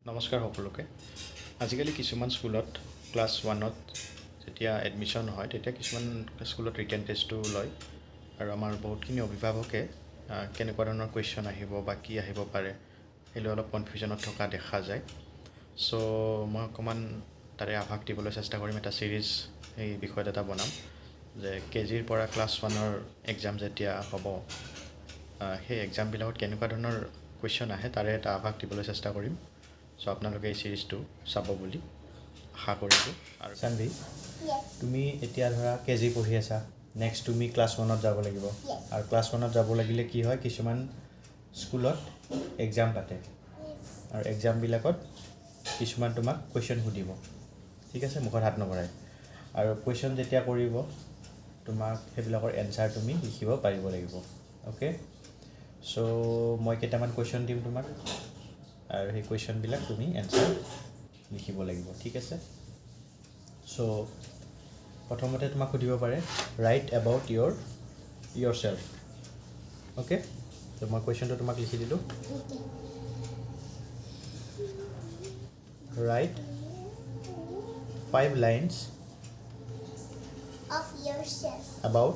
নমস্কাৰ সকলোকে আজিকালি কিছুমান স্কুলত ক্লাছ 1ত যেতিয়া এডমিশ্যন হয় তেতিয়া কিছুমান স্কুলত ৰিটেন টেষ্টটো লয় আৰু আমাৰ বহুতখিনি অভিভাৱকে কেনেকুৱা ধৰণৰ কুৱেশ্যন আহিব বা কি আহিব পাৰে সেইটো অলপ কনফিউজনত থকা দেখা যায় সো মই অকমান তাৰে আভাস দিবলৈ চেষ্টা কৰিম এটা সিৰিজ এই বিষয়ত এটা বনাম যে কেজিৰ পৰা ক্লাছ 1ৰ এক্সাম যেতিয়া হ'ব সেই এক্সামবিলাকত কেনেকুৱা ধৰণৰ কুৱেশ্যন আহে তাৰে এটা আভাস দিবলৈ চেষ্টা কৰিম সো আপোনালোকে এই সিৰিজটো চাব বুলি আশা কৰিছোঁ আৰু চানভি তুমি এতিয়া ধৰা কেজি পঢ়ি আছা নেক্সট তুমি ক্লাছ 1ত যাব লাগিব আৰু ক্লাছ 1ত যাব লাগিলে কি হয় কিছুমান স্কুলত এক্সাম পাতে আৰু এক্সামবিলাকত কিছুমান তোমাক কুৱেশ্যন সুধিব ঠিক আছে মুখত হাত নভৰাই আৰু কুৱেশ্যন যেতিয়া কৰিব তোমাক সেইবিলাকৰ এনসাৰ তুমি লিখিব পাৰিব লাগিব ওকে সো মই কেইটামান কুৱেশ্যন দিম তোমাক আৰু সেই কুৱেশ্যনবিলাক তুমি এনসাৰ লিখিব লাগিব ঠিক আছে সো প্ৰথমতে তোমাক সুধিব পাৰে right about your self okay তো মই কুৱেশ্যনটো তোমাক লিখি দিলোঁ right 5 lines of yourself. about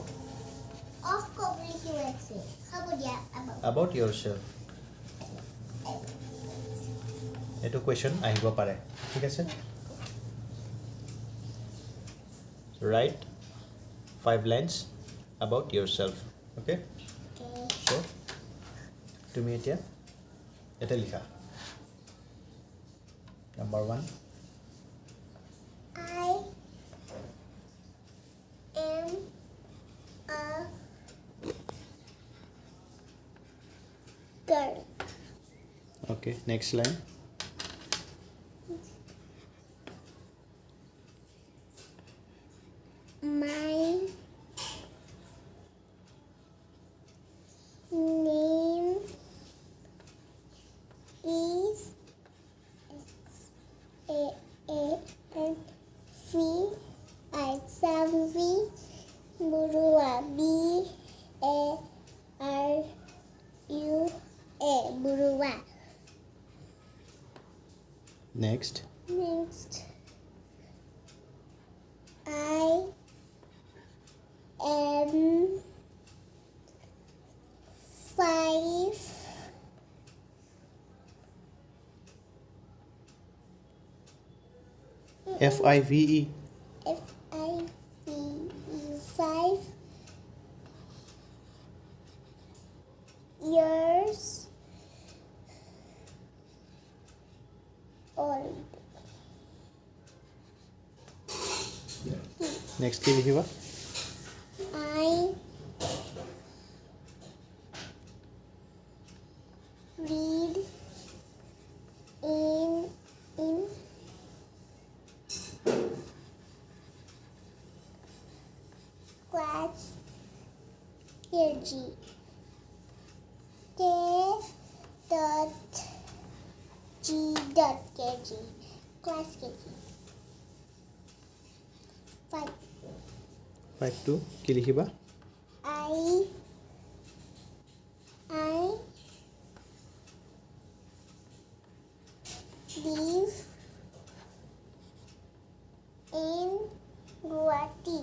Of covering yourself. How about yeah, about yourself এইটো কুৱেশ্যন আহিব পাৰে ঠিক আছে right 5 lines about yourself okay Okay. so তুমি এতিয়া এটা লিখা number 1 I am a girl. okay next line My name is Samvi Burua B-A-R-U-A Burua. next Next, I am 5 FIVE Five years old. next কি লিখিবা I read in class KG. K.G. Class KG. 5. 5 2 কি লিখিবা I live in Guwahati.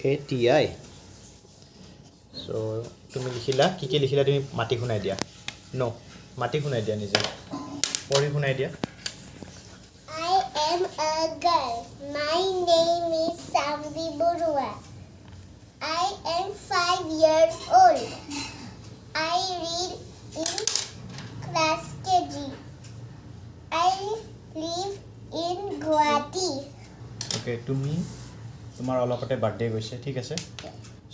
HATI so তুমি লিখিলা কি লিখিলা তুমি মাটি শুনাই দিয়া নো মাটি শুনাই দিয়া নিজে পঢ়ি শুনাই দিয়া I am a girl. My name is Samvi Burua. I am 5 years old. I read in class KG. I live in Guwahati. Okay তুমি তোমাৰ অলপতে বাৰ্থডে গৈছে ঠিক আছে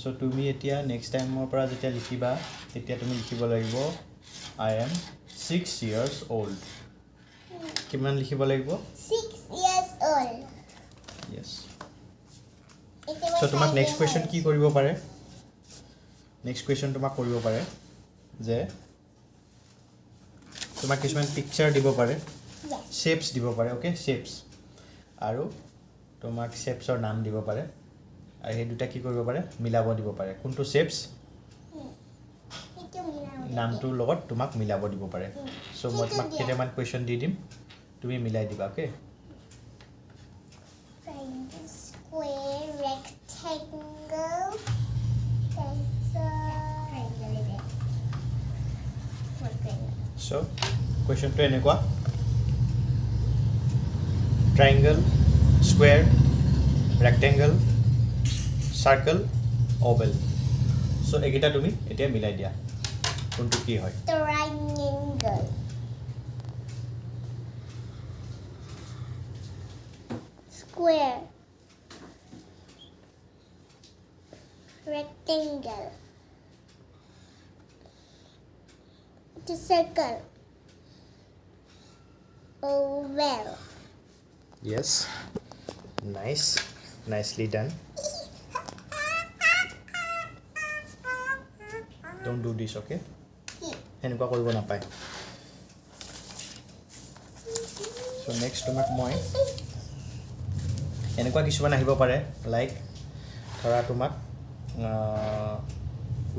সো তুমি এতিয়া নেক্সট টাইমৰ পৰা যেতিয়া লিখিবা তেতিয়া তুমি লিখিব লাগিব I am 6 years old কিমান লিখিব লাগিব 6 years old. yes If it was so তোমাক 5 নেক্সট years কুৱেশ্যন কি কৰিব পাৰে নেক্সট কুৱেশ্যন তোমাক কৰিব পাৰে যে তোমাক কিছুমান পিকচাৰ দিব পাৰে Yes. শেপছ দিব পাৰে ওকে শেপছ আৰু তোমাক শেপছৰ নাম দিব পাৰে আৰু সেই দুটা কি কৰিব পাৰে মিলাব দিব পাৰে কোনটো শেপছ এইটো মিলাব নামটোৰ লগত তোমাক মিলাব দিব পাৰে সো মই তোমাক কেইটামান কোৱেশ্চন দি দিম তুমি মিলাই দিবা okay triangle square rectangle triangle so কোৱেশ্চনটো এনেকুৱা triangle square rectangle circle oval so এইকেইটা তুমি এতিয়া মিলাই দিয়া কোনটো কি হয় triangle square rectangle the circle oval yes nicely done don't do this okay এনেকুৱা কৰিব নাপায় সো নেক্সট তোমাক মই এনেকুৱা কিছুমান আহিব পাৰে লাইক ধৰা তোমাক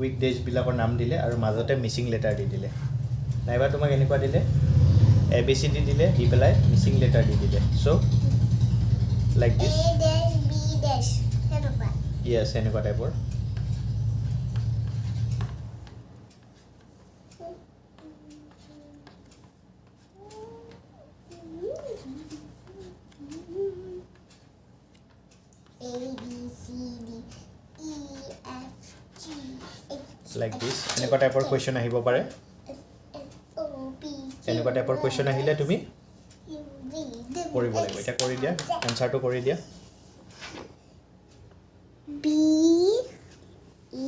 উইক ডেজবিলাকৰ নাম দিলে আৰু মাজতে মিছিং লেটাৰ দি দিলে নাইবা তোমাক এনেকুৱা দিলে ABCD দিলে দি পেলাই মিছিং লেটাৰ দি দিলে so like this A dash B dash এনেকুৱা ইয়েছ এনেকুৱা টাইপৰ A B C D E F G H like দিছ এনেকুৱা টাইপৰ কুৱেশ্যন আহিব পাৰে O P এনেকুৱা টাইপৰ কুৱেশ্যন আহিলে তুমি Q V কৰিব লাগিব এতিয়া কৰি দিয়া এনসাৰটো কৰি দিয়া B E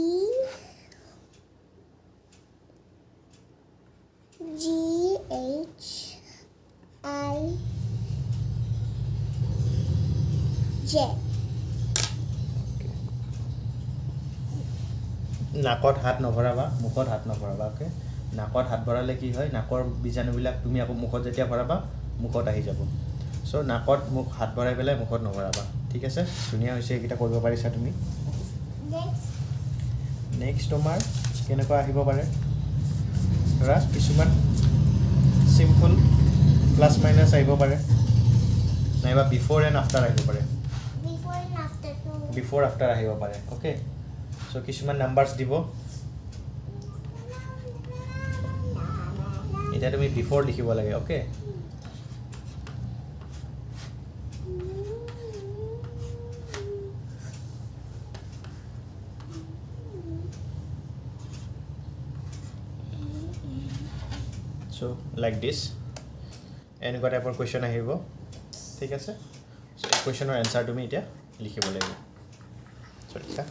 E G H I J নাকত হাত নভৰাবা মুখত হাত নভৰাবা ওকে নাকত হাত ভৰালে কি হয় নাকৰ বীজাণুবিলাক তুমি আকৌ মুখত যেতিয়া ভৰাবা মুখত আহি যাব সো নাকত মুখ হাত ভৰাই পেলাই মুখত নভৰাবা ঠিক আছে ধুনীয়া হৈছে এইকেইটা কৰিব পাৰিছা তুমি নেক্সট তোমাৰ কেনেকুৱা আহিব পাৰে ধৰা কিছুমান চিম্পল প্লাছ মাইনাছ আহিব পাৰে নাইবা বিফ'ৰ এণ্ড আফটাৰ আহিব পাৰে before and after to before after আহিব পাৰে ওকে সো কিছুমান নাম্বাৰছ দিব এতিয়া তুমি বিফ'ৰ লিখিব লাগে ওকে সো লাইক দিছ এনেকুৱা টাইপৰ কুৱেশ্যন আহিব ঠিক আছে সো এই কুৱেশ্যনৰ এনসাৰ তুমি এতিয়া লিখিব লাগিব সো লিখা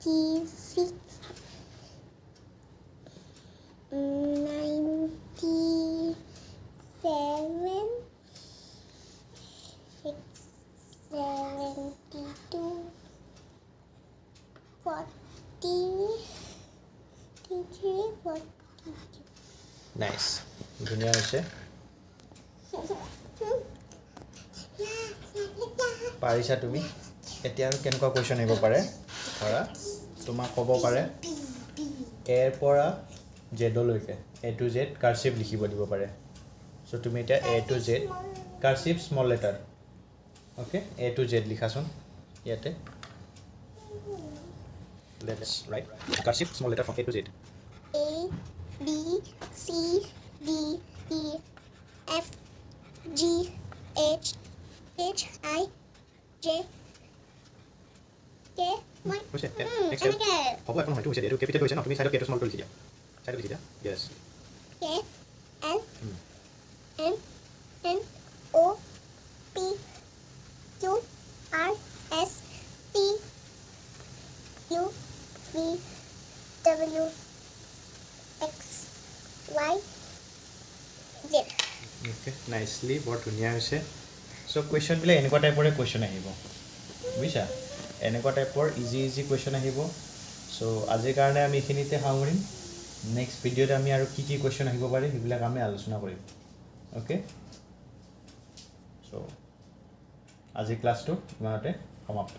86 97 72 40 নাইচ ধুনীয়া হৈছে পাৰিছা তুমি এতিয়া আৰু কেনেকুৱা কুৱেশ্যন আহিব পাৰে ধৰা তোমাক ক'ব পাৰে এৰ পৰা জেডলৈকে এ টু জেড কাৰ্চিভ লিখিব দিব পাৰে সো তুমি এতিয়া A to Z cursive small letter okay A to Z লিখাচোন ইয়াতে let's write cursive small letter from A to Z A B C D E F G H H I J K মই হৈছে next হ'ব এখন হয়তো হৈছে এইটো capital হৈছে ন তুমি চাইডত কেটো স্মলটো লিখি দিয়া চাইডত লিখি দিয়া য়েছ K L M N O P Q R S T U V W X Y Z okay nicely বৰ ধুনীয়া হৈছে সো কুৱেশ্যনবিলাক এনেকুৱা টাইপৰে কুৱেশ্যন আহিব বুজিছা এনেকুৱা টাইপৰ ইজি কুৱেশ্যন আহিব সো আজিৰ কাৰণে আমি এইখিনিতে সামৰিম নেক্সট ভিডিঅ'ত আমি আৰু কি কুৱেশ্যন আহিব পাৰে সেইবিলাক আমি আলোচনা কৰিম অ'কে চ' আজিৰ ক্লাছটো ইমানতে সমাপ্ত